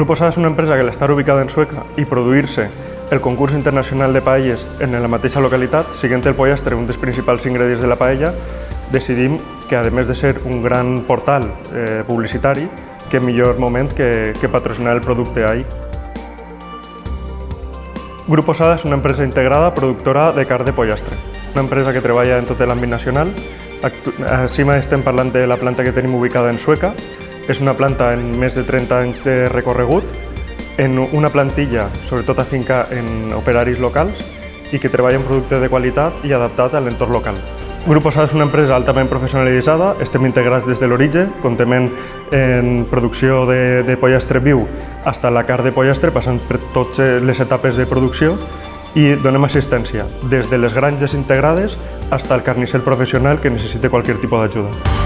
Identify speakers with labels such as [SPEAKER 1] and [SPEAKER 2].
[SPEAKER 1] Grupo Sada és una empresa que l'estar ubicada en Sueca i produir-se el concurs internacional de paelles en la mateixa localitat, siguent el pollastre un dels principals ingredients de la paella, decidim que, a més de ser un gran portal publicitari, que millor moment que patrocinar el producte ahí. Grupo Sada és una empresa integrada productora de carn de pollastre, una empresa que treballa en tot l'àmbit nacional. Així estem parlant de la planta que tenim ubicada en Sueca. És una planta amb més de 30 anys de recorregut, en una plantilla sobretot afinca en operaris locals i que treballa en producte de qualitat i adaptat a l'entorn local. Grupo Sada és una empresa altament professionalitzada, estem integrats des de l'origen, comptem en producció de pollastre viu fins a la carn de pollastre, passant per totes les etapes de producció, i donem assistència des de les granges integrades fins al carnisser professional que necessite qualsevol tipus d'ajuda.